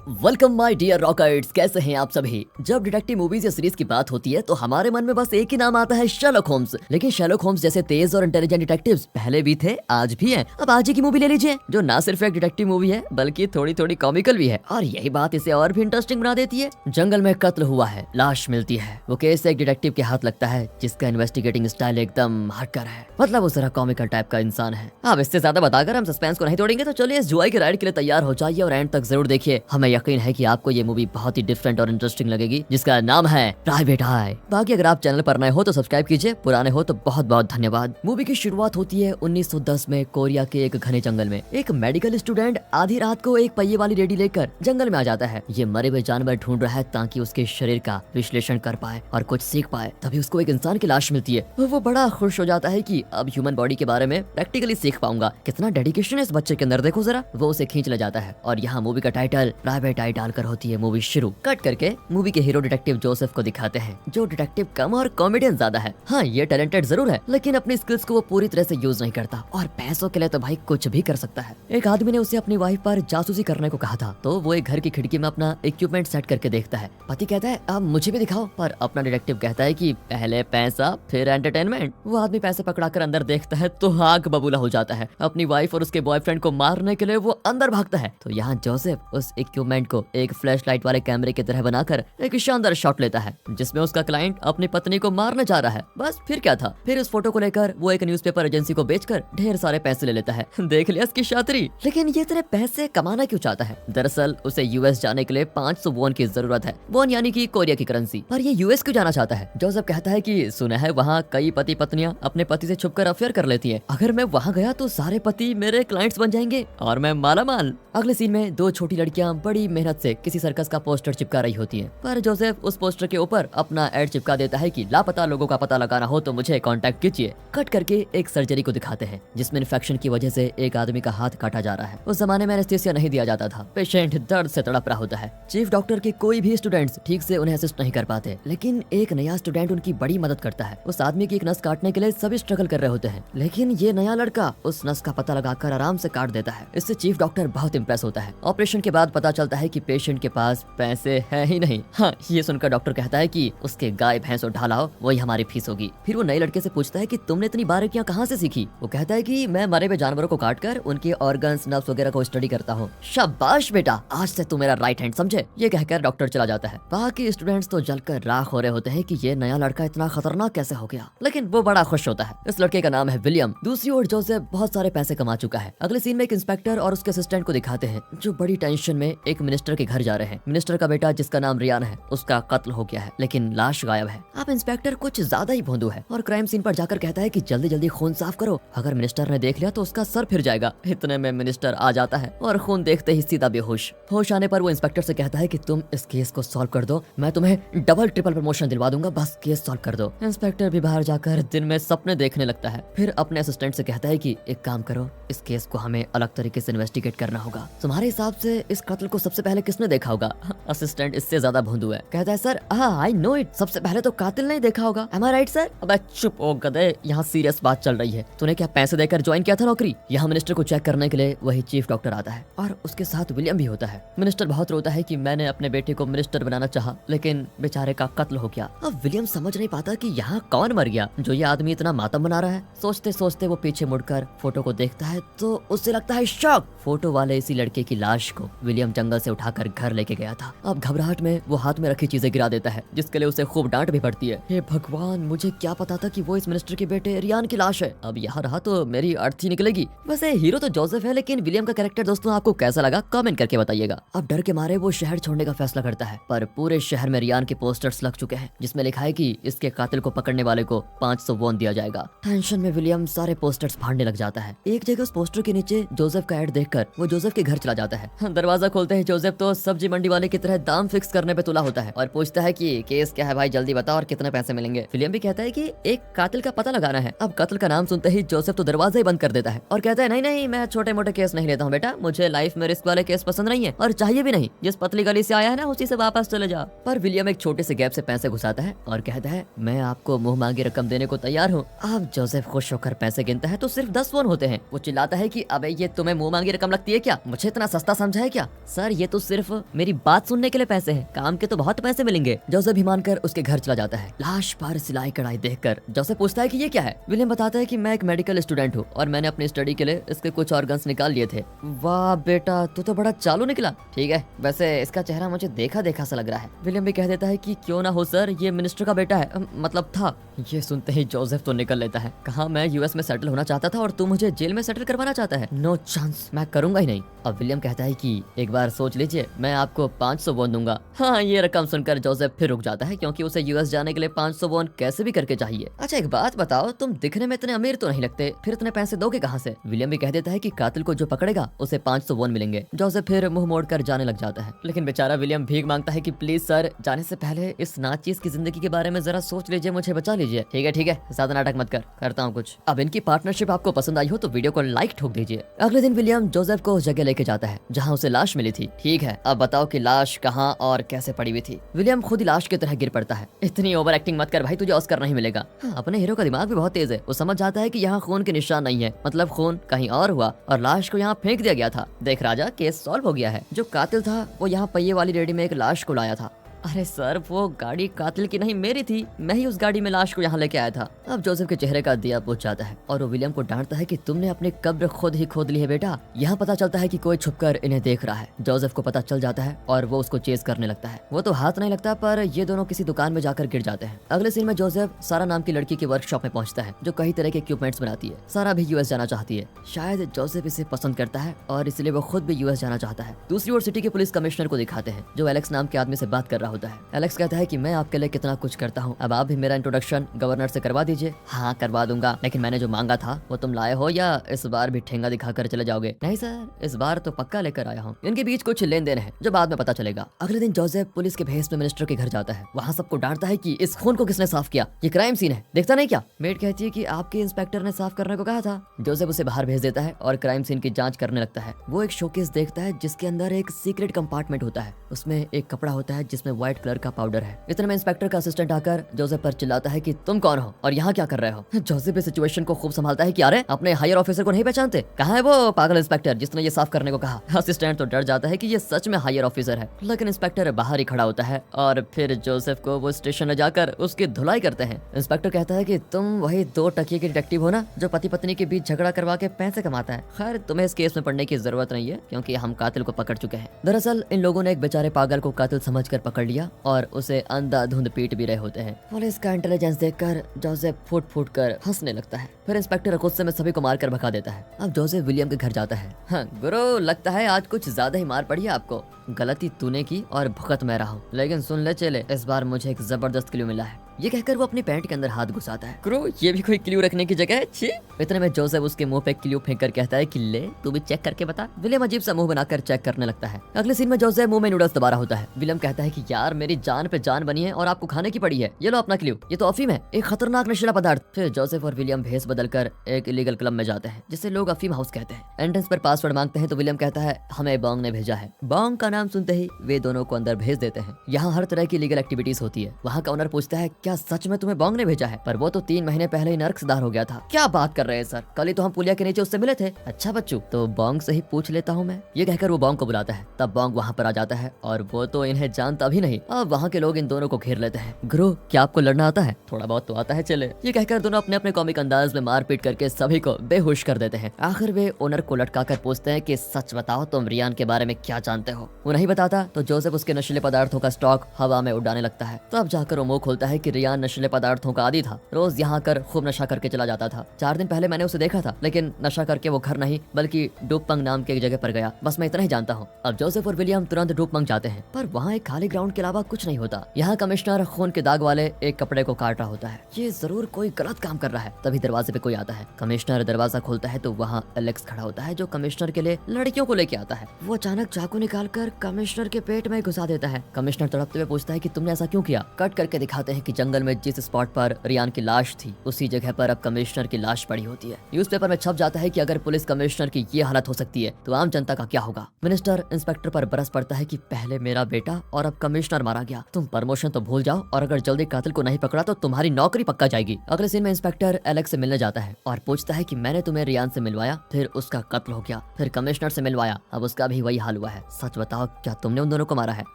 Welcome my dear rockets, कैसे हैं आप सभी। जब डिटेक्टिव मूवीज या सीरीज की बात होती है तो हमारे मन में बस एक ही नाम आता है, शर्लक होम्स। लेकिन शर्लक होम्स जैसे तेज और इंटेलिजेंट डिटेक्टिव्स पहले भी थे, आज भी हैं। अब आज ही की मूवी ले लीजिए, जो ना सिर्फ एक डिटेक्टिव मूवी है बल्कि थोड़ी थोड़ी कॉमिकल भी है, और यही बात इसे और भी इंटरेस्टिंग बना देती है। जंगल में कत्ल हुआ है, लाश मिलती है, वो केस एक डिटेक्टिव के हाथ लगता है जिसका इन्वेस्टिगेटिंग स्टाइल एकदम हटकर है, मतलब वो जरा कॉमिकल टाइप का इंसान है। अब इससे ज्यादा बताकर हम सस्पेंस को नहीं तोड़ेंगे, तो चलिए इस जुआई के राइड के लिए तैयार हो जाइए और एंड तक जरूर देखिए। हमें यकीन है कि आपको ये मूवी बहुत ही डिफरेंट और इंटरेस्टिंग लगेगी, जिसका नाम है प्राइवेट आई। बाकी अगर आप चैनल पर नए हो तो सब्सक्राइब कीजिए, पुराने हो तो बहुत बहुत धन्यवाद। मूवी की शुरुआत होती है 1910 में कोरिया के एक घने जंगल में। एक मेडिकल स्टूडेंट आधी रात को एक पहिए वाली रेडी लेकर जंगल में आ जाता है। ये मरे हुए जानवर ढूंढ रहा है ताकि उसके शरीर का विश्लेषण कर पाए और कुछ सीख पाए। तभी उसको एक इंसान की लाश मिलती है। वो बड़ा खुश हो जाता है कि अब ह्यूमन बॉडी के बारे में प्रैक्टिकली सीख पाऊंगा। कितना डेडिकेशन है इस बच्चे के अंदर, देखो जरा। वो उसे खींच ले जाता है और यहाँ मूवी का टाइटल प्राइवेट आई डालकर होती है मूवी शुरू। कट करके मूवी के हीरो डिटेक्टिव जोसेफ को दिखाते हैं, जो डिटेक्टिव कम और कॉमेडियन ज्यादा है। हाँ, ये टैलेंटेड जरूर है, लेकिन अपनी स्किल्स को वो पूरी तरह से यूज नहीं करता, और पैसों के लिए तो भाई कुछ भी कर सकता है। एक आदमी ने उसे अपनी वाइफ पर जासूसी करने को कहा था, तो वो एक घर की खिड़की में अपना इक्विपमेंट सेट करके देखता है। पति कहता है अब मुझे भी दिखाओ, पर अपना डिटेक्टिव कहता है कि पहले पैसा फिर एंटरटेनमेंट। वो आदमी पैसे पकड़ाकर अंदर देखता है तो आग बबूला हो जाता है। अपनी वाइफ और उसके बॉयफ्रेंड को मारने के लिए वो अंदर भागता है। तो यहाँ जोसेफ उस इक्विपमेंट को एक फ्लैशलाइट वाले कैमरे की तरह बनाकर एक शानदार शॉट लेता है, जिसमें उसका क्लाइंट अपनी पत्नी को मारने जा रहा है। बस फिर क्या था, फिर उस फोटो को लेकर वो एक न्यूज़पेपर एजेंसी को बेचकर ढेर सारे पैसे ले लेता है। देख लिया इसकी शातिरी। लेकिन ये तेरे पैसे कमाना क्यों चाहता है? दरअसल उसे यूएस जाने के लिए 500 वॉन की जरूरत है। वॉन यानी कि कोरिया की करेंसी। पर ये यूएस क्यों जाना चाहता है? जोसेफ कहता है कि सुना है वहाँ कई पति पत्नियां अपने पति से छुपकर अफेयर कर लेती है। अगर मैं वहाँ गया तो सारे पति मेरे क्लाइंट्स बन जाएंगे और मैं माला माल। अगले सीन में दो छोटी लड़कियां बड़ी मेहनत से किसी सर्कस का पोस्टर चिपका रही होती हैं, पर जोसेफ उस पोस्टर के ऊपर अपना एड चिपका देता है कि लापता लोगों का पता लगाना हो तो मुझे कांटेक्ट कीजिए। कट करके एक सर्जरी को दिखाते हैं, जिसमें इन्फेक्शन की वजह से एक आदमी का हाथ काटा जा रहा है। उस जमाने में एनेस्थीसिया नहीं दिया जाता था। पेशेंट दर्द से तड़प रहा होता है। चीफ डॉक्टर के कोई भी स्टूडेंट्स ठीक से उन्हें असिस्ट नहीं कर पाते, लेकिन एक नया स्टूडेंट उनकी बड़ी मदद करता है। उस आदमी की एक नस काटने के लिए सभी स्ट्रगल कर रहे होते हैं, लेकिन ये नया लड़का उस नस का पता लगाकर आराम से काट देता है। इससे चीफ डॉक्टर बहुत इंप्रेस होता है। ऑपरेशन के बाद पता चलता है कि पेशेंट के पास पैसे है ही नहीं। हाँ, ये सुनकर डॉक्टर कहता है कि उसके गाय भैंस उठा लाओ, वही हमारी फीस होगी। फिर वो नए लड़के से पूछता है कि तुमने इतनी बारीकियां कहाँ से सीखी? वो कहता है कि मैं मरे हुए जानवरों को काटकर उनके ऑर्गन्स, नर्व्स वगैरह को स्टडी करता हूँ। शाबाश बेटा, आज से तू मेरा राइट हैंड, समझे? ये कहकर डॉक्टर चला जाता है। बाकी स्टूडेंट्स तो जलकर राख हो रहे होते हैं कि ये नया लड़का इतना खतरनाक कैसे हो गया, लेकिन वो बड़ा खुश होता है। इस लड़के का नाम है विलियम। दूसरी ओर जोसेफ बहुत सारे पैसे कमा चुका है। अगले सीन में एक इंस्पेक्टर और उसके असिस्टेंट को दिखाते हैं, जो बड़ी टेंशन में एक मिनिस्टर के घर जा रहे हैं। मिनिस्टर का बेटा, जिसका नाम रियान है, उसका कत्ल हो गया है, लेकिन लाश गायब है। अब इंस्पेक्टर कुछ ज्यादा ही भोंदू है और क्राइम सीन पर जाकर कहता है कि जल्दी जल्दी खून साफ करो, अगर मिनिस्टर ने देख लिया तो उसका सर फिर जाएगा। इतने में मिनिस्टर आ जाता है और खून देखते ही सीधा बेहोश। होश आने पर वो इंस्पेक्टर से कहता है कि तुम इस केस को सॉल्व कर दो, मैं तुम्हें डबल ट्रिपल प्रमोशन दिलवा दूंगा, बस केस सॉल्व कर दो। इंस्पेक्टर भी बाहर जाकर दिन में सपने देखने लगता है। फिर अपने असिस्टेंट से कहता है कि एक काम करो, इस केस को हमें अलग तरीके से इन्वेस्टिगेट करना होगा। तुम्हारे हिसाब से इस कत्ल को सबसे पहले किसने देखा होगा? असिस्टेंट इससे ज्यादा भोंदू है, कहता है सर आई नो इट, सबसे पहले तो कातिल ने देखा होगा। एम आई राइट सर? अबे चुप ओ गधे, यहाँ सीरियस बात चल रही है। तूने क्या पैसे देकर ज्वाइन किया था नौकरी? यहाँ मिनिस्टर को चेक करने के लिए वही चीफ डॉक्टर आता है और उसके साथ विलियम भी होता है। मिनिस्टर बहुत रोता है कि मैंने अपने बेटे को मिनिस्टर बनाना चाहा, लेकिन बेचारे का कत्ल हो गया। अब विलियम समझ नहीं पाता कि यहाँ कौन मर गया जो ये आदमी इतना मातम बना रहा है। सोचते सोचते वो पीछे मुड़कर फोटो को देखता है तो उससे लगता है शॉक। फोटो वाले इसी लड़के की लाश को विलियम जंगल से उठाकर घर लेके गया था। अब घबराहट में वो हाथ में रखी चीजें गिरा देता है, जिसके लिए उसे खूब डांट भी पड़ती है। हे भगवान, मुझे क्या पता था कि वो इस मिनिस्टर के बेटे रियान की लाश है। अब यहाँ रहा तो मेरी अर्थी निकलेगी। वैसे हीरो तो जोसेफ है, लेकिन विलियम का कैरेक्टर दोस्तों आपको कैसा लगा कमेंट करके बताइएगा। अब डर के मारे वो शहर छोड़ने का फैसला करता है, पर पूरे शहर में रियान के पोस्टर्स लग चुके हैं, जिसमें लिखा है कि इसके कातिल को पकड़ने वाले को 500 वॉन दिया जाएगा। टेंशन में विलियम सारे पोस्टर्स फाड़ने लग जाता है। एक जगह उस पोस्टर के नीचे जोसेफ का एड देखकर वो जोसेफ के घर चला जाता है। दरवाजा खोलते ही जोसेफ तो सब्जी मंडी वाले की तरह दाम फिक्स करने पे तुला होता है और पूछता है कि केस क्या है भाई, जल्दी बता और कितने पैसे मिलेंगे। विलियम भी कहता है कि एक कातिल का पता लगाना है। अब कत्ल का नाम सुनते ही जोसेफ तो दरवाजा ही बंद कर देता है और कहता है नहीं नहीं, मैं छोटे मोटे केस नहीं लेता हूँ बेटा, मुझे लाइफ में रिस्क वाले केस पसंद नहीं है और चाहिए भी नहीं। जिस पतली गली से आया है ना, उसी से वापस चले जा। पर विलियम एक छोटे से गैप से पैसे घुसाता है और कहता है मैं आपको मुंह मांगी रकम देने को तैयार हूँ। अब जोसेफ खुश होकर पैसे गिनता है तो सिर्फ 10 वॉन होते हैं। वो चिल्लाता है कि अबे ये तुम्हें मुंह मांगी रकम लगती है क्या? मुझे इतना सस्ता समझा है क्या? सर ये तो सिर्फ मेरी बात सुनने के लिए पैसे हैं, काम के तो बहुत पैसे मिलेंगे। जोसेफ भी मानकर उसके घर चला जाता है। लाश पर सिलाई कढ़ाई देखकर जोसेफ पूछता है कि ये क्या है। विलियम बताता है कि मैं एक मेडिकल स्टूडेंट हूँ और मैंने अपनी स्टडी के लिए इसके कुछ ऑर्गन्स निकाल लिए थे। वाह बेटा, तू तो बड़ा चालू निकला। ठीक है, वैसे इसका चेहरा मुझे देखा देखा सा लग रहा है। विलियम भी कह देता है कि क्यों ना हो सर, ये मिनिस्टर का बेटा है, मतलब था। ये सुनते ही जोसेफ तो निकल लेता है। कहा मैं यूएस में सेटल होना चाहता था और तू मुझे जेल में सेटल करवाना चाहता है। नो चांस, मैं करूंगा ही नहीं। अब विलियम कहता है कि एक बार सोच लीजिए, मैं आपको 500 वॉन दूंगा। हाँ, ये रकम सुनकर जोसेफ फिर रुक जाता है, क्योंकि उसे यूएस जाने के लिए 500 वॉन कैसे भी करके चाहिए। अच्छा एक बात बताओ, तुम दिखने में इतने अमीर तो नहीं लगते, फिर इतने पैसे दोगे कहाँ से? विलियम भी कह देता है कि कातिल को जो पकड़ेगा उसे 500 वॉन मिलेंगे। जोसेफ फिर मुंह मोड़कर जाने लग जाता है, लेकिन बेचारा विलियम भीख मांगता है कि प्लीज सर, जाने से पहले इस नाचीज की जिंदगी के बारे में जरा सोच लीजिए, मुझे बचा लीजिए। ठीक है, ज्यादा नाटक मत कर, करता हूँ कुछ। अब इनकी पार्टनरशिप आपको पसंद आई हो तो वीडियो को लाइक ठोक दीजिए। अगले दिन विलियम जोसेफ को उस जगह लेके जाता है जहाँ उसे लाश मिली थी। ठीक है, अब बताओ कि लाश कहाँ और कैसे पड़ी हुई थी। विलियम खुद ही लाश की तरह गिर पड़ता है। इतनी ओवर एक्टिंग मत कर भाई, तुझे ऑस्कर नहीं मिलेगा। हाँ, अपने हीरो का दिमाग भी बहुत तेज है। वो समझ जाता है कि यहाँ खून के निशान नहीं है, मतलब खून कहीं और हुआ और लाश को यहाँ फेंक दिया गया था। देख राजा, केस सॉल्व हो गया है। जो कातिल था वो यहाँ पहिए वाली रेडी में एक लाश को लाया था। अरे सर, वो गाड़ी कातिल की नहीं मेरी थी, मैं ही उस गाड़ी में लाश को यहाँ लेके आया था। अब जोसेफ के चेहरे का दिया बुझ जाता है और वो विलियम को डांटता है कि तुमने अपनी कब्र खुद ही खोद ली है बेटा। यहाँ पता चलता है कि कोई छुपकर इन्हें देख रहा है। जोसेफ को पता चल जाता है और वो उसको चेस करने लगता है। वो तो हाथ नहीं लगता, पर ये दोनों किसी दुकान में जाकर गिर जाते हैं। अगले सीन में जोसेफ सारा नाम की लड़की की वर्कशॉप में पहुंचता है, जो कई तरह के इक्विपमेंट्स बनाती है। सारा भी यूएस जाना चाहती है। शायद जोसेफ इसे पसंद करता है और इसलिए वो खुद भी यूएस जाना चाहता है। दूसरी ओर सिटी के पुलिस कमिश्नर को दिखाते हैं, जो एलेक्स नाम के आदमी से बात कर रहा होता है। एलेक्स कहता है कि मैं आपके लिए कितना कुछ करता हूँ, अब आप भी मेरा इंट्रोडक्शन गवर्नर से करवा दीजिए। हाँ करवा दूंगा, लेकिन मैंने जो मांगा था वो तुम लाए हो या इस बार भी ठेंगा दिखाकर चले जाओगे? नहीं सर, इस बार तो पक्का लेकर आया हूँ। इनके बीच कुछ लेन देन है जो बाद में पता चलेगा। अगले दिन जोसेफ पुलिस के भेस में मिनिस्टर के घर जाता है। वहाँ सबको डांटता है कि इस खून को किसने साफ किया, ये क्राइम सीन है, देखता नहीं क्या? मेड कहती है कि आपके इंस्पेक्टर ने साफ करने को कहा था। जोसेफ उसे बाहर भेज देता है और क्राइम सीन की जांच करने लगता है। वो एक शोकेस देखता है जिसके अंदर एक सीक्रेट कंपार्टमेंट होता है। उसमें एक कपड़ा होता है जिसमें व्हाइट कलर का पाउडर है। इतने में इंस्पेक्टर का असिस्टेंट आकर जोसेफ पर चिल्लाता है कि तुम कौन हो और यहाँ क्या कर रहे हो? जोसेफ इस सिचुएशन को खूब संभालता है कि अरे अपने हायर ऑफिसर को नहीं पहचानते? कहाँ है वो पागल इंस्पेक्टर जिसने ये साफ करने को कहा? असिस्टेंट तो डर जाता है कि ये सच में हायर ऑफिसर है, लेकिन इंस्पेक्टर बाहर ही खड़ा होता है और फिर जोसेफ को वो स्टेशन ले जाकर उसकी धुलाई करते हैं। इंस्पेक्टर कहता है कि तुम वही 2 टकिए के डिटेक्टिव हो ना, जो पति पत्नी के बीच झगड़ा करवा के पैसे कमाता है। खैर, तुम्हें इस केस में पढ़ने की जरूरत नहीं है क्योंकि हम कातिल को पकड़ चुके हैं। दरअसल इन लोगों ने एक बेचारे पागल को कातिल समझकर पकड़ लिया और उसे अंधाधुंध पीट भी रहे होते हैं। पुलिस का इंटेलिजेंस देखकर जोसेफ फूट फूट कर हंसने लगता है। फिर इंस्पेक्टर गुस्से में सभी को मारकर भगा देता है। अब जोसेफ विलियम के घर जाता है। हाँ गुरु, लगता है आज कुछ ज्यादा ही मार पड़ी है आपको। गलती तूने की और भुगत मैं रहा हूँ, लेकिन सुन ले चले, इस बार मुझे एक जबरदस्त क्लू मिला है। ये कहकर वो अपनी पैंट के अंदर हाथ घुसाता है। गुरु, ये भी कोई क्लू रखने की जगह है? छी। इतने में जोसेफ उसके मुंह पे क्लू फेंक कर कहता है कि ले तू भी चेक करके बता। विलियम अजीब सा मुंह बनाकर चेक करने लगता है। अगले सीन में जोसेफ मुंह में नूडल्स दबा रहा होता है। विलियम कहता है कि यार मेरी जान पे जान बनी है और आपको खाने की पड़ी है, ये लो अपना क्लू। ये तो अफीम है, एक खतरनाक नशीला पदार्थ। फिर जोसेफ और विलियम भेस बदलकर एक इलीगल क्लब में जाते हैं जिसे लोग अफीम हाउस कहते हैं। एंट्रेंस पर पासवर्ड मांगते हैं तो विलियम कहता है हमें बॉन्ग ने भेजा है। बॉन्ग का नाम सुनते ही वे दोनों को अंदर भेज देते हैं। यहाँ हर तरह की लीगल एक्टिविटीज होती है। वहाँ का ओनर पूछता है क्या सच में तुम्हें बॉन्ग ने भेजा है? पर वो तो 3 महीने पहले ही नर्कसदार हो गया था। क्या बात कर रहे हैं सर, कल ही तो हम पुलिया के नीचे उससे मिले थे। अच्छा बच्चू, तो बॉन्ग से ही पूछ लेता हूँ मैं। ये कहकर वो बॉन्ग को बुलाता है। तब बॉन्ग वहाँ पर आ जाता है और वो तो इन्हें जानता भी नहीं। अब वहाँ के लोग इन दोनों को घेर लेते हैं। गुरु, क्या आपको लड़ना आता है? थोड़ा बहुत तो आता है, चले। ये कहकर दोनों अपने अपने कॉमिक अंदाज में मारपीट करके सभी को बेहोश कर देते हैं। आखिर वे ओनर को लटका कर पूछते हैं कि सच बताओ तुम रियान के बारे में क्या जानते हो? वो नहीं बताता तो जोसेफ उसके नशीले पदार्थों का स्टॉक हवा में उड़ाने लगता है। तब जाकर वो मुंह खोलता है कि रियान नशीले पदार्थों का आदी था, रोज यहाँ कर खूब नशा करके चला जाता था। 4 दिन पहले मैंने उसे देखा था, लेकिन नशा करके वो घर नहीं बल्कि डूपंग नाम के एक जगह पर गया। बस मैं इतना ही जानता हूँ। अब जोसेफ और विलियम तुरंत डूपंग जाते हैं, पर वहाँ एक खाली ग्राउंड के अलावा कुछ नहीं होता। यहाँ कमिश्नर खून के दाग वाले एक कपड़े को काट रहा होता है। ये जरूर कोई गलत काम कर रहा है। तभी दरवाजे पे कोई आता है। कमिश्नर दरवाजा खोलता है तो वहाँ एलेक्स खड़ा होता है, जो कमिश्नर के लिए लड़कियों को लेके आता है। वो अचानक चाकू निकालकर कमिश्नर के पेट में घुसा देता है। कमिश्नर तड़पते हुए पूछता है कि तुमने ऐसा क्यों किया? कट करके दिखाते हैं कि जंगल में जिस स्पॉट पर रियान की लाश थी उसी जगह पर अब कमिश्नर की लाश पड़ी होती है। न्यूज़पेपर में छप जाता है कि अगर पुलिस कमिश्नर की ये हालत हो सकती है तो आम जनता का क्या होगा। मिनिस्टर इंस्पेक्टर पर बरस पड़ता है कि पहले मेरा बेटा और अब कमिश्नर मारा गया, तुम प्रमोशन तो भूल जाओ और अगर जल्दी कातिल को नहीं पकड़ा तो तुम्हारी नौकरी पक्का जाएगी। अगले सीन में इंस्पेक्टर एलेक्स से मिलने जाता है और पूछता है कि मैंने तुम्हें रियान से मिलवाया, फिर उसका कत्ल हो गया, फिर कमिश्नर से मिलवाया, अब उसका भी वही हाल हुआ है, सच बताओ क्या तुमने उन दोनों को मारा है।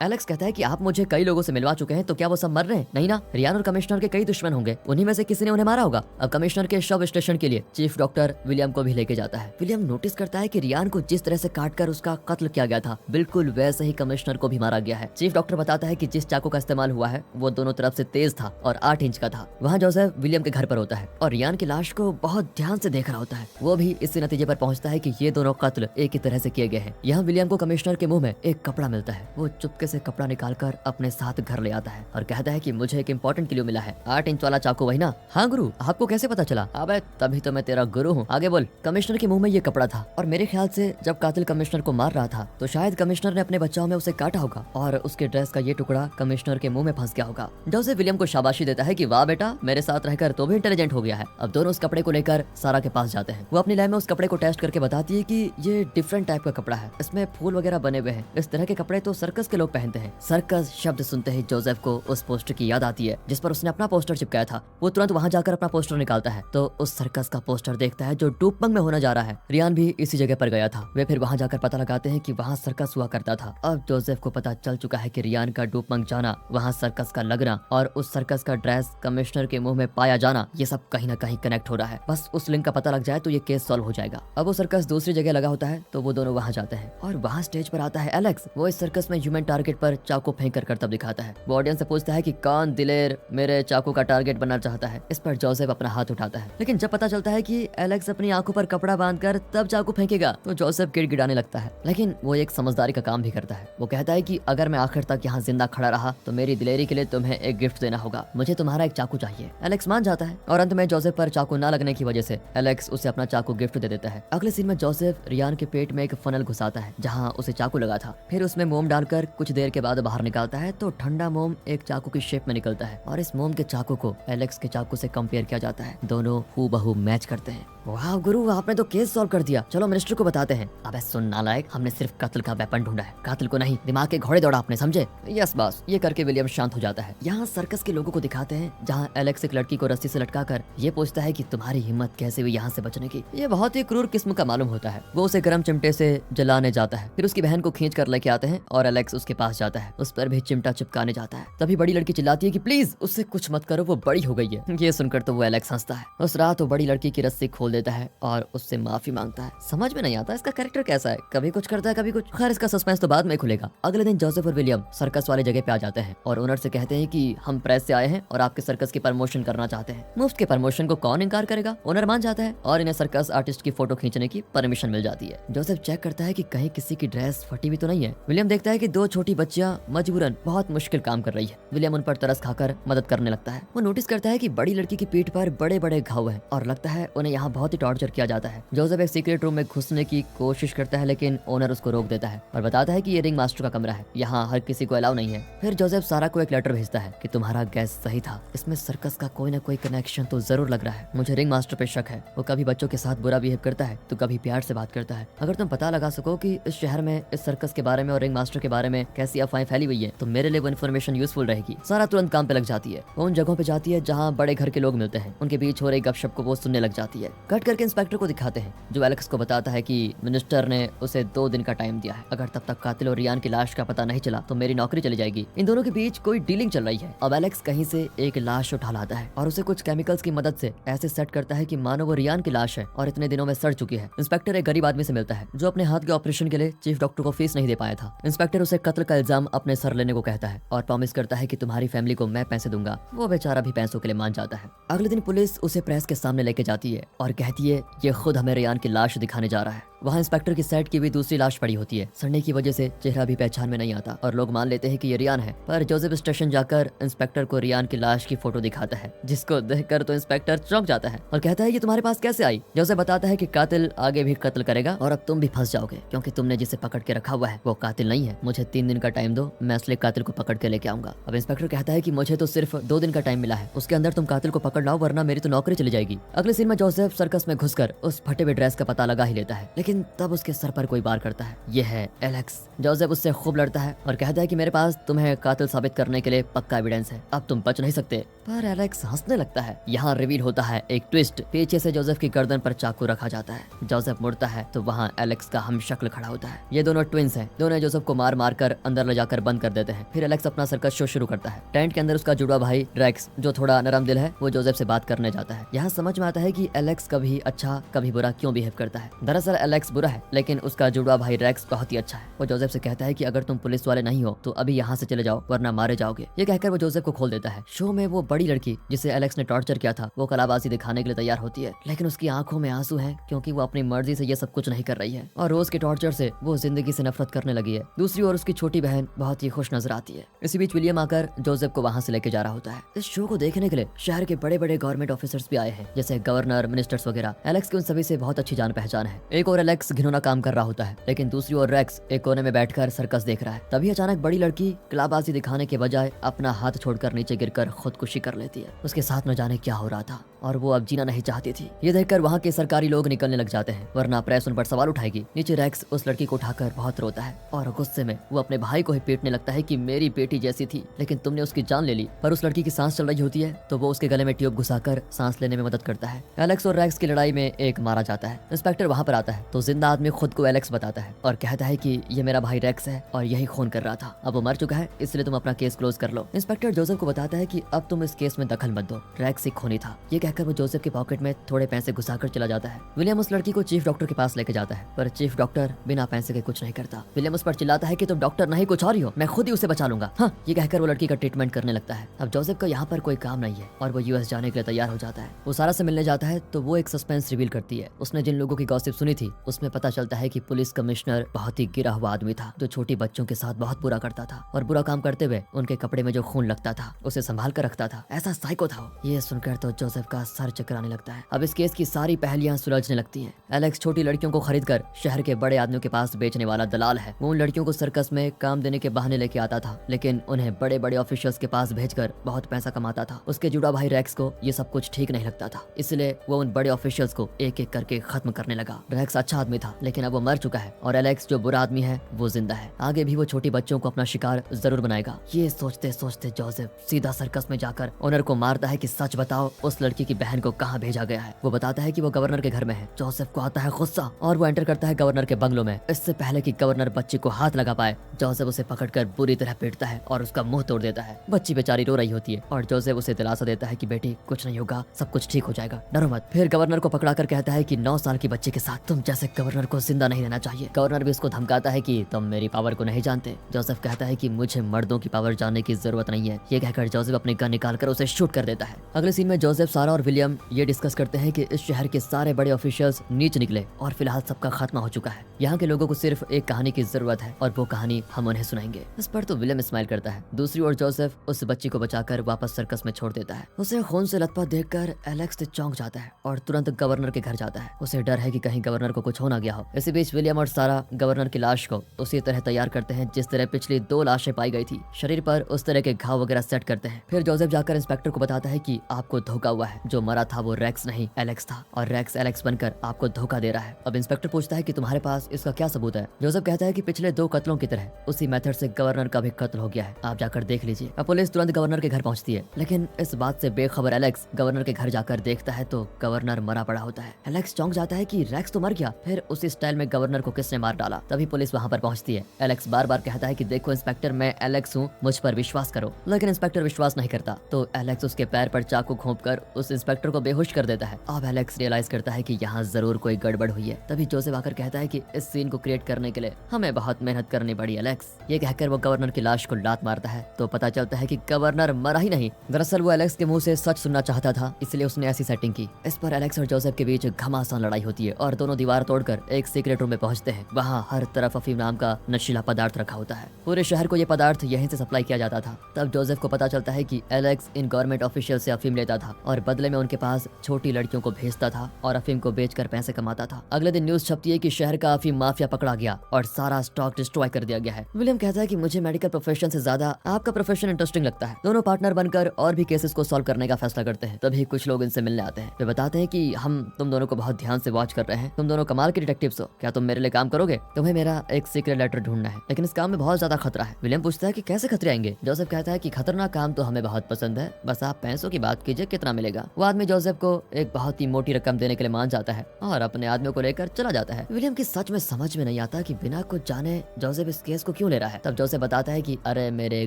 एलेक्स कहता है कि आप मुझे कई लोगों से मिलवा चुके हैं तो क्या वो सब मर रहे हैं? नहीं ना, रियान और कमिश्नर के कई दुश्मन होंगे, उन्हीं में से किसी ने उन्हें मारा होगा। अब कमिश्नर के शव स्टेशन के लिए चीफ डॉक्टर विलियम को भी लेके जाता है। विलियम नोटिस करता है कि रियान को जिस तरह से काटकर उसका कत्ल किया गया था बिल्कुल वैसे ही कमिश्नर को भी मारा गया है। चीफ डॉक्टर बताता है कि जिस चाकू का इस्तेमाल हुआ है वो दोनों तरफ से तेज था और 8 इंच का था। वहाँ जोसेफ विलियम के घर पर होता है और रियान की लाश को बहुत ध्यान से देख रहा होता है। वो भी इसी नतीजे पर पहुंचता है कि ये दोनों कत्ल एक ही तरह से किए गए हैं। यहाँ विलियम को कमिश्नर के मुंह में एक कपड़ा मिलता है। वो चुपके से कपड़ा निकालकर अपने साथ घर ले आता है और कहता है कि मुझे एक इंपॉर्टेंट क्लू मिला है। 8 इंच वाला चाकू वही ना? हाँ गुरु, आपको कैसे पता चला? अबे तभी तो मैं तेरा गुरु हूँ, आगे बोल। कमिश्नर के मुंह में ये कपड़ा था और मेरे ख्याल से जब कातिल कमिश्नर को मार रहा था तो शायद कमिश्नर ने अपने बच्चाओं में उसे काटा होगा और उसके ड्रेस का ये टुकड़ा कमिश्नर के मुंह में फंस गया होगा। जोसेफ विलियम को शाबाशी देता है कि वाह बेटा, मेरे साथ रहकर तो भी इंटेलिजेंट हो गया है। अब दोनों उस कपड़े को लेकर सारा के पास जाते हैं। वो अपनी लैब में उस कपड़े को टेस्ट करके बताती है कि ये डिफरेंट टाइप का कपड़ा है, इसमें फूल वगैरह बने हुए हैं। इस तरह के कपड़े तो सर्कस के लोग पहनते हैं। सर्कस शब्द सुनते ही जोसेफ को उस पोस्टर की याद आती है जिस पर उसने अपना पोस्टर चिपकाया था। वो तुरंत वहाँ जाकर अपना पोस्टर निकालता है तो उस सर्कस का पोस्टर देखता है जो डूपमंग में होने जा रहा है। रियान भी इसी जगह पर गया था। वे फिर वहाँ जाकर पता लगाते हैं कि वहाँ सर्कस हुआ करता था। अब जोसेफ को पता चल चुका है कि रियान का डूपमंग जाना, वहाँ सर्कस का लगना और उस सर्कस का ड्रेस कमिश्नर के मुंह में पाया जाना, ये सब कहीं ना कहीं कनेक्ट हो रहा है। बस उस लिंक का पता लग जाए तो ये केस सॉल्व हो जाएगा। अब वो सर्कस दूसरी जगह लगा होता है तो वो दोनों वहाँ जाते हैं और वहाँ स्टेज पर आता है एलेक्स। वो इस सर्कस में ह्यूमन टारगेट पर चाकू फेंक कर करतब दिखाता है। वो ऑडियंस से पूछता है कि कौन दिलेर मेरे चाकू का टारगेट बनना चाहता है। इस पर जोसेफ अपना हाथ उठाता है, लेकिन जब पता चलता है कि एलेक्स अपनी आंखों पर कपड़ा बांधकर तब चाकू फेंकेगा तो जोसेफ गिड़गिड़ाने लगता है। लेकिन वो एक समझदारी का काम भी करता है। वो कहता है कि अगर मैं आखिर तक यहाँ जिंदा खड़ा रहा तो मेरी दिलेरी के लिए तुम्हें एक गिफ्ट देना होगा, मुझे तुम्हारा एक चाकू चाहिए। एलेक्स मान जाता है और अंत में जोसेफ पर चाकू न लगने की वजह से एलेक्स उसे अपना चाकू गिफ्ट दे देता है। अगले सीन में जोसेफ रियान के पेट में एक फनल घुसाता है जहाँ उसे चाकू लगा था। फिर उसमें मोम डालकर कुछ देर के बाद बाहर निकालता है तो ठंडा मोम एक चाकू की शेप में निकलता है और इस मोम के चाकू को एलेक्स के चाकू से कंपेयर किया जाता है। दोनों हूबहू मैच करते हैं। वाह गुरु, आपने तो केस सॉल्व कर दिया, चलो मिनिस्टर को बताते हैं। अबे सुन नालायक, हमने सिर्फ कत्ल का वेपन ढूंढा है, कातिल को नहीं। दिमाग के घोड़े दौड़ा आपने, समझे? Yes boss. ये करके विलियम शांत हो जाता है। यहाँ सर्कस के लोगों को दिखाते हैं जहाँ एलेक्स एक लड़की को रस्सी से लटकाकर ये पूछता है कि तुम्हारी हिम्मत कैसे हुई यहाँ से बचने की। ये बहुत ही क्रूर किस्म का मालूम होता है। वो उसे गर्म चिमटे से जलाने जाता है। फिर उसकी बहन को खींच कर लेके आते हैं और एलेक्स उसके पास जाता है। उस पर भी चिमटा चिपकाने जाता है। तभी बड़ी लड़की चिल्लाती है कि प्लीज उससे कुछ मत करो, वो बड़ी हो गई है। ये सुनकर तो वो एलेक्स हंसता है। उस रात वो बड़ी लड़की की रस्सी खोल देता है और उससे माफी मांगता है। समझ में नहीं आता इसका कैरेक्टर कैसा है, कभी कुछ करता है कभी कुछ। खैर इसका सस्पेंस तो बाद में खुलेगा। अगले दिन जोसेफ और विलियम सर्कस वाले जगह पे आ जाते हैं और ओनर से कहते हैं कि हम प्रेस से आए हैं और आपके सर्कस की प्रमोशन करना चाहते हैं। मुफ्त के प्रमोशन को कौन इनकार करेगा। ओनर मान जाता है और इन्हें सर्कस आर्टिस्ट की फोटो खींचने की परमिशन मिल जाती है। जोसेफ चेक करता है कि कहीं किसी की ड्रेस फटी भी तो नहीं है। विलियम देखता है कि 2 छोटी बच्चियां मजबूरन बहुत मुश्किल काम कर रही है। विलियम उन पर तरस खाकर मदद करने लगता है। वो नोटिस करता है कि बड़ी लड़की की पीठ पर बड़े बड़े घाव हैं और लगता है उन्हें यहाँ बहुत ही टॉर्चर किया जाता है। जोसेफ एक सीक्रेट रूम में घुसने की कोशिश करता है लेकिन ओनर उसको रोक देता है और बताता है कि ये रिंग मास्टर का कमरा है, यहाँ हर किसी को अलाउ नहीं है। फिर जोसेफ सारा को एक लेटर भेजता है कि तुम्हारा गैस सही था, इसमें सर्कस का कोई ना कोई कनेक्शन तो जरूर लग रहा है। मुझे रिंग मास्टर पे शक है। वो कभी बच्चों के साथ बुरा बिहेव करता है तो कभी प्यार से बात करता है। अगर तुम पता लगा सको कि इस शहर में इस सर्कस के बारे में और रिंग मास्टर के बारे में कैसी अफवाहें फैली हुई है तो मेरे लिए वो इन्फॉर्मेशन यूजफुल रहेगी। सारा तुरंत काम पे लग जाती है। वो उन जगहों पे जाती है जहाँ बड़े घर के लोग मिलते हैं, उनके बीच हो रही गपशप को वो सुनने लग जाती है। कट करके इंस्पेक्टर को दिखाते हैं जो एलेक्स को बताता है कि मिनिस्टर ने उसे 2 दिन का टाइम दिया है। अगर तब तक कातिल और रियान की लाश का पता नहीं चला तो मेरी नौकरी चली जाएगी। इन दोनों के बीच कोई डीलिंग चल रही है। अब एलेक्स कहीं से एक लाश उठा लाता है और उसे कुछ केमिकल्स की मदद से ऐसे सेट करता है कि मानो वो रियान की लाश है और इतने दिनों में सड़ चुकी है। इंस्पेक्टर एक गरीब आदमी से मिलता है जो अपने हाथ के ऑपरेशन के लिए चीफ डॉक्टर को फीस नहीं दे पाया था। इंस्पेक्टर उसे कत्ल का इल्जाम अपने सर लेने को कहता है और प्रॉमिस करता है कि तुम्हारी फैमिली को मैं पैसे दूंगा। वो बेचारा भी पैसों के लिए मान जाता है। अगले दिन पुलिस उसे प्रेस के सामने लेके जाती है और कहती है ये खुद हमें रियान की लाश दिखाने जा रहा है। वहाँ इंस्पेक्टर की सेट की भी दूसरी लाश पड़ी होती है। सड़ने की वजह से चेहरा भी पहचान में नहीं आता और लोग मान लेते हैं कि ये रियान है। पर जोसेफ स्टेशन जाकर इंस्पेक्टर को रियान की लाश की फोटो दिखाता है, जिसको देखकर तो इंस्पेक्टर चौंक जाता है और कहता है ये तुम्हारे पास कैसे आई। जोसेफ बताता है कि कातिल आगे भी कत्ल करेगा और अब तुम भी फंस जाओगे, क्योंकि तुमने जिसे पकड़ के रखा हुआ है वो कातिल नहीं है। मुझे 3 दिन का टाइम दो, मैं असली कातिल को पकड़ के लेके आऊंगा। अब इंस्पेक्टर कहता है कि मुझे तो सिर्फ 2 दिन का टाइम मिला है, उसके अंदर तुम कातिल को पकड़ लाओ वरना मेरी तो नौकरी चली जाएगी। अगले सीन में जोसेफ सर्कस में घुसकर उस फटे हुए ड्रेस का पता लगा ही लेता है, लेकिन तब उसके सर पर कोई वार करता है। यह है एलेक्स। जोसेफ उससे खूब लड़ता है और कहता है कि मेरे पास तुम्हें कातिल साबित करने के लिए पक्का एविडेंस है, अब तुम बच नहीं सकते। पर एलेक्स हंसने लगता है। यहाँ रिवील होता है एक ट्विस्ट, पीछे से जोसेफ की गर्दन पर चाकू रखा जाता है। जोसेफ मुड़ता है तो वहाँ एलेक्स का हम शक्ल खड़ा होता है। ये दोनों ट्विंस हैं। दोनों जोसेफ को मार मार कर अंदर ले जाकर बंद कर देते हैं। फिर एलेक्स अपना सर्कस शो शुरू करता है। टेंट के अंदर उसका जुड़वा भाई रेक्स, जो थोड़ा नरम दिल है, वो जोसेफ से बात करने जाता है। यहाँ समझ में आता है कि एलेक्स कभी अच्छा कभी बुरा क्यों बिहेव करता है। दरअसल एलेक्स बुरा है, लेकिन उसका जुड़वा भाई रेक्स बहुत ही अच्छा है। वो जोसेफ से कहता है कि अगर तुम पुलिस वाले नहीं हो तो अभी यहाँ से चले जाओ वरना मारे जाओगे। ये कहकर वो जोसेफ को खोल देता है। शो में वो बड़ी लड़की जिसे एलेक्स ने टॉर्चर किया था वो कलाबाजी दिखाने के लिए तैयार होती है, लेकिन उसकी आंखों में आंसू हैं क्योंकि वो अपनी मर्जी से ये सब कुछ नहीं कर रही है और रोज के टॉर्चर से वो जिंदगी से नफरत करने लगी है। दूसरी ओर उसकी छोटी बहन बहुत ही खुश नजर आती है। इसी बीच विलियम आकर जोसेफ को वहाँ से लेके जा रहा होता है। इस शो को देखने के लिए शहर के बड़े बड़े गवर्नमेंट ऑफिसर्स भी आए हैं, जैसे गवर्नर, मिनिस्टर्स वगैरह। एलेक्स की उन सभी से बहुत अच्छी जान पहचान है। एक और एलेक्स घिनौना काम कर रहा होता है, लेकिन दूसरी ओर रेक्स एक कोने में बैठकर सर्कस देख रहा है। तभी अचानक बड़ी लड़की कलाबाजी दिखाने के बजाय अपना हाथ छोड़कर नीचे गिरकर खुदकुशी कर लेती है। उसके साथ न जाने क्या हो रहा था और वो अब जीना नहीं चाहती थी। ये देखकर वहाँ के सरकारी लोग निकलने लग जाते हैं, वरना प्रेस उन पर सवाल उठाएगी। नीचे रेक्स उस लड़की को उठाकर बहुत रोता है और गुस्से में वो अपने भाई को ही पीटने लगता है कि मेरी बेटी जैसी थी लेकिन तुमने उसकी जान ले ली। पर उस लड़की की सांस चल रही होती है तो वो उसके गले में ट्यूब घुसाकर सांस लेने में मदद करता है। एलेक्स और रेक्स की लड़ाई में एक मारा जाता है। इंस्पेक्टर वहाँ पर आता है तो जिंदा आदमी खुद को एलेक्स बताता है और कहता है कि ये मेरा भाई रेक्स है और यही खून कर रहा था, अब वो मर चुका है इसलिए तुम अपना केस क्लोज कर लो। इंस्पेक्टर जोसेफ को बताता है कि अब तुम इस केस में दखल मत दो, रेक्स एक खूनी था। ये कहकर वो जोसेफ के पॉकेट में थोड़े पैसे घुसाकर चला जाता है। विलियम उस लड़की को चीफ डॉक्टर के पास लेके जाता है, पर चीफ डॉक्टर बिना पैसे के कुछ नहीं करता। विलियम उस पर चिल्लाता है कि तुम डॉक्टर नहीं कुछ और ही हो, मैं खुद ही उसे बचा लूंगा। हाँ, ये कहकर वो लड़की का ट्रीटमेंट करने लगता है। अब जोसेफ का यहाँ पर कोई काम नहीं है और वो यूएस जाने के लिए तैयार हो जाता है। वो सारा से मिलने जाता है तो वो एक सस्पेंस रिवील करती है। उसने जिन लोगों की गॉसिप सुनी थी उसमें पता चलता है कि पुलिस कमिश्नर बहुत ही गिरा हुआ आदमी था, जो छोटी बच्चों के साथ बहुत बुरा करता था और बुरा काम करते हुए उनके कपड़े में जो खून लगता था उसे संभाल कर रखता था। ऐसा साइको था वो। ये सुनकर तो जोसेफ का सर चकराने लगता है। अब इस केस की सारी पहलियां सुलझने लगती हैं। एलेक्स छोटी लड़कियों को खरीदकर शहर के बड़े आदमियों के पास बेचने वाला दलाल है। वो उन लड़कियों को सर्कस में काम देने के बहाने लेके आता था, लेकिन उन्हें बड़े बड़े ऑफिशियल्स के पास भेजकर बहुत पैसा कमाता था। उसके जुड़ा भाई रेक्स को ये सब कुछ ठीक नहीं लगता था, इसलिए वो उन बड़े ऑफिशियल्स को एक एक करके खत्म करने लगा। रेक्स अच्छा आदमी था लेकिन अब वो मर चुका है और एलेक्स जो बुरा आदमी है वो जिंदा है। आगे भी वो छोटी बच्चों को अपना शिकार जरूर बनाएगा। ये सोचते सोचते जोसेफ सीधा सर्कस में जाकर ओनर को मारता है कि सच बताओ उस लड़की की बहन को कहाँ भेजा गया है। वो बताता है कि वो गवर्नर के घर में है। जोसेफ को आता है गुस्सा और वो एंटर करता है गवर्नर के बंगलों में। इससे पहले कि गवर्नर बच्ची को हाथ लगा पाए, जोसेफ उसे पकड़कर बुरी तरह पीटता है और उसका मुंह तोड़ देता है। बच्ची बेचारी रो रही होती है और जोसेफ उसे दिलासा देता है कि बेटी कुछ नहीं होगा, सब कुछ ठीक हो जाएगा, डरो मत। फिर गवर्नर को पकड़ाकर कहता है कि 9 साल की बच्ची के साथ तुम जैसे गवर्नर को जिंदा नहीं रहना चाहिए। गवर्नर भी उसको धमकाता है कि तुम मेरी पावर को नहीं जानते। जोसेफ कहता है कि मुझे मर्दों की पावर जानने की जरूरत नहीं है। ये कहकर जोसेफ अपनी गन निकालकर उसे शूट कर देता है। अगले सीन में जोसेफ, सारा और विलियम ये डिस्कस करते हैं कि इस शहर के सारे बड़े ऑफिशियल्स नीच निकले और फिलहाल सबका खात्मा हो चुका है। यहाँ के लोगों को सिर्फ एक कहानी की जरूरत है और वो कहानी हम उन्हें सुनाएंगे। इस पर तो विलियम स्माइल करता है। दूसरी ओर जोसेफ उस बच्ची को बचाकर वापस सर्कस में छोड़ देता है। उसे खून से लथपथ देखकर एलेक्स चौंक जाता है और तुरंत गवर्नर के घर जाता है। उसे डर है कि कहीं गवर्नर को कुछ हो ना गया हो। इसी बीच विलियम और सारा गवर्नर की लाश को उसी तरह तैयार करते हैं जिस तरह पिछली 2 लाशें पाई गई थी। शरीर पर उस तरह के घाव वगैरह सेट करते हैं। फिर जोसेफ जाकर इंस्पेक्टर को बताता है कि आपको धोखा हुआ है, जो मरा था वो रेक्स नहीं एलेक्स था और रेक्स एलेक्स बनकर आपको धोखा दे रहा है। अब इंस्पेक्टर पूछता है कि तुम्हारे पास इसका क्या सबूत है। जोसेफ कहता है कि पिछले 2 कत्लों की तरह उसी मेथड से गवर्नर का भी कत्ल हो गया है, आप जाकर देख लीजिए। अब पुलिस तुरंत गवर्नर के घर पहुंचती है, लेकिन इस बात से बेखबर एलेक्स गवर्नर के घर जाकर देखता है तो गवर्नर मरा पड़ा होता है। एलेक्स चौंक जाता है कि रेक्स तो मर गया, फिर उसी स्टाइल में गवर्नर को किसने मार डाला। तभी पुलिस वहाँ पर पहुंचती है। एलेक्स बार बार कहता है कि देखो इंस्पेक्टर, मैं एलेक्स हूँ, मुझ पर विश्वास करो, लेकिन इंस्पेक्टर विश्वास नहीं करता। तो एलेक्स उसके पैर पर चाकू घोंपकर उस इंस्पेक्टर को बेहोश कर देता है। अब एलेक्स रियलाइज करता है कि यहाँ जरूर कोई गड़बड़ हुई है। तभी जोसेफ आकर कहता है कि इस सीन को क्रिएट करने के लिए हमें बहुत मेहनत करनी पड़ी एलेक्स। ये कहकर वो गवर्नर की लाश को लात मारता है तो पता चलता है कि गवर्नर मरा ही नहीं। दरअसल वो एलेक्स के मुंह से सच सुनना चाहता था, इसलिए उसने ऐसी सेटिंग की। इस पर एलेक्स और जोसेफ के बीच घमासान लड़ाई होती है और दोनों दीवार तोड़कर एक सीक्रेट रूम में पहुंचते हैं। वहाँ हर तरफ अफीम नाम का नशीला पदार्थ रखा होता है। पूरे शहर को ये पदार्थ यहीं से सप्लाई किया जाता था। तब जोसेफ को पता चलता है कि एलेक्स इन गवर्नमेंट ऑफिशियल से अफीम लेता था और बदले में उनके पास छोटी लड़कियों को भेजता था और अफीम को बेचकर पैसे कमाता था। अगले दिन न्यूज छपती है कि शहर का अफीम माफिया पकड़ा गया और सारा स्टॉक डिस्ट्रॉय कर दिया गया है। विलियम कहता है कि मुझे मेडिकल प्रोफेशन से ज्यादा आपका प्रोफेशन इंटरेस्टिंग लगता है। दोनों पार्टनर बनकर और भी केसेस को सॉल्व करने का फैसला करते हैं। तभी कुछ लोग इनसे मिलने आते हैं। वे बताते हैं कि हम तुम दोनों को बहुत ध्यान से वॉच कर रहे हैं। तुम दोनों कमाल के डिटेक्टिव्स हो, क्या तुम मेरे लिए काम करोगे? तुम्हें मेरा एक सीक्रेट लेटर ढूंढना है, लेकिन इस काम में बहुत ज्यादा खतरा है। विलियम पूछता है कि कैसे खतरे आएंगे? जोसेफ कहता है कि खतरनाक काम तो हमें बहुत पसंद है, बस आप पैसों की बात कीजिए, कितना मिलेगा? वो आदमी जोसेफ को एक बहुत ही मोटी रकम देने के लिए मान जाता है और अपने आदमियों को लेकर चला जाता है। विलियम की सच में समझ में नहीं आता कि बिना कुछ जाने जोसेफ इस केस को क्यों ले रहा है। तब जोसेफ बताता है कि अरे मेरे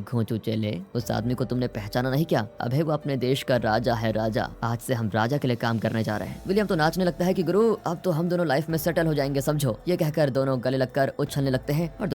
घोंचू चेले, उस आदमी को तुमने पहचाना नहीं क्या? अबे वो अपने देश का राजा है, राजा। आज से हम राजा के लिए काम करने जा रहे हैं। विलियम तो नाचने लगता है कि गुरु अब तो हम दोनों लाइफ में सेटल हो जाएंगे, समझो। ये कहकर दोनों गले लगकर उछलने लगते हैं और